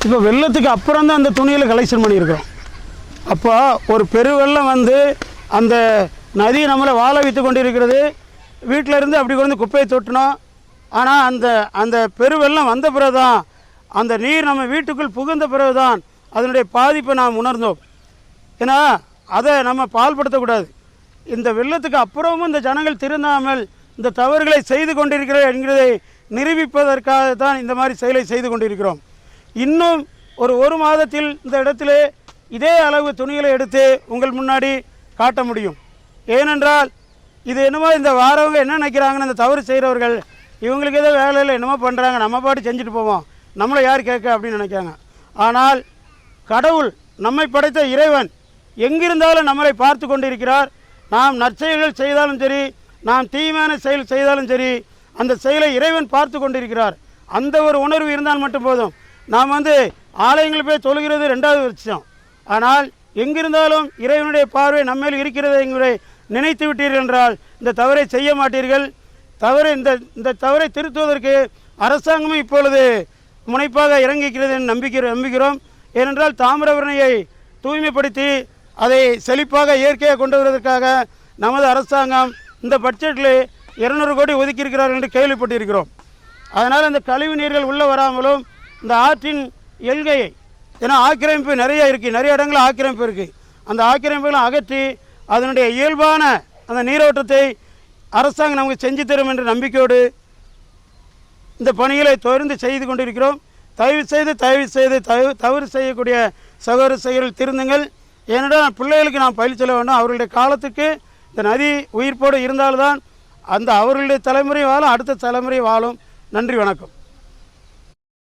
இப்போ வெள்ளத்துக்கு அப்புறம் தான் அந்த துணியில் கலெக்ஷன் பண்ணியிருக்கிறோம். அப்போ ஒரு பெருவெள்ளம் வந்து அந்த நதி நம்மளை வாழ வைத்து கொண்டிருக்கிறது. வீட்டில் இருந்து அப்படி கொண்டு குப்பையை தொட்டினோம். ஆனால் அந்த பெருவெள்ளம் வந்த பிறகு தான், அந்த நீர் நம்ம வீட்டுக்குள் புகுந்த பிறகு தான் அதனுடைய பாதிப்பை நாம் உணர்ந்தோம். ஏன்னா அதை நம்ம பால்படுத்தக்கூடாது. இந்த வெள்ளத்துக்கு அப்புறமும் இந்த ஜனங்கள் திருந்தாமல் இந்த தவறுகளை செய்து கொண்டிருக்கிறோம் என்கிறதை நிரூபிப்பதற்காக தான் இந்த மாதிரி செயலை செய்து கொண்டிருக்கிறோம். இன்னும் ஒரு மாதத்தில் இந்த இடத்திலே இதே அளவு துணிகளை எடுத்து உங்கள் முன்னாடி காட்ட முடியும். ஏனென்றால் இது என்னமோ இந்த வாரவங்க என்ன நினைக்கிறாங்கன்னு, இந்த தவறு செய்கிறவர்கள் இவங்களுக்கு ஏதோ வேலையில் என்னமோ பண்ணுறாங்க, நம்ம பாட்டு செஞ்சுட்டு போவோம், நம்மளை யார் கேட்க அப்படின்னு நினைக்காங்க. ஆனால் கடவுள், நம்மை படைத்த இறைவன் எங்கிருந்தாலும் நம்மளை பார்த்து கொண்டிருக்கிறார். நாம் நற்செயல்கள் செய்தாலும் சரி, நாம் தீமையான செயல் செய்தாலும் சரி, அந்த செயலை இறைவன் பார்த்து கொண்டிருக்கிறார். அந்த ஒரு உணர்வு இருந்தால் மட்டும் போதும். நாம் ஆலயங்கள் போய் தொழுகிறது 2வது விஷயம். ஆனால் எங்கிருந்தாலும் இறைவனுடைய பார்வை நம்மேல் இருக்கிறது என்கிறதை நினைத்து விட்டீர்கள் என்றால் இந்த தவறை செய்ய மாட்டீர்கள். இந்த தவறை திருத்துவதற்கு அரசாங்கமும் இப்பொழுது முனைப்பாக இறங்கிக்கிறது என்று நம்புகிறோம். ஏனென்றால் தாமிரபரணியை தூய்மைப்படுத்தி அதை செழிப்பாக இயற்கையாக கொண்டு வருவதற்காக நமது அரசாங்கம் இந்த பட்ஜெட்டில் 200 கோடி ஒதுக்கியிருக்கிறார்கள் என்று கேள்விப்பட்டிருக்கிறோம். அதனால் அந்த கழிவு நீர்கள் உள்ளே வராமலும் இந்த ஆற்றின் எல்கையை, ஏன்னா ஆக்கிரமிப்பு நிறைய இருக்குது, நிறைய இடங்களில் ஆக்கிரமிப்பு இருக்குது, அந்த ஆக்கிரமிப்புகளை அகற்றி அதனுடைய இயல்பான அந்த நீரோட்டத்தை அரசாங்கம் நமக்கு செஞ்சு தரும் என்ற நம்பிக்கையோடு இந்த பணிகளை தொடர்ந்து செய்து கொண்டிருக்கிறோம். தயவு செய்து தவறு செய்யக்கூடிய சகோதரர்கள் திருந்துங்கள். ஏனென்றால் பிள்ளைகளுக்கு நாம் பயிற்சி சொல்ல வேண்டும். அவர்களுடைய காலத்துக்கு இந்த நதி உயிர்ப்போடு இருந்தால்தான் அந்த அவர்களுடைய தலைமுறை வாழும், அடுத்த தலைமுறை வாழும். நன்றி, வணக்கம்.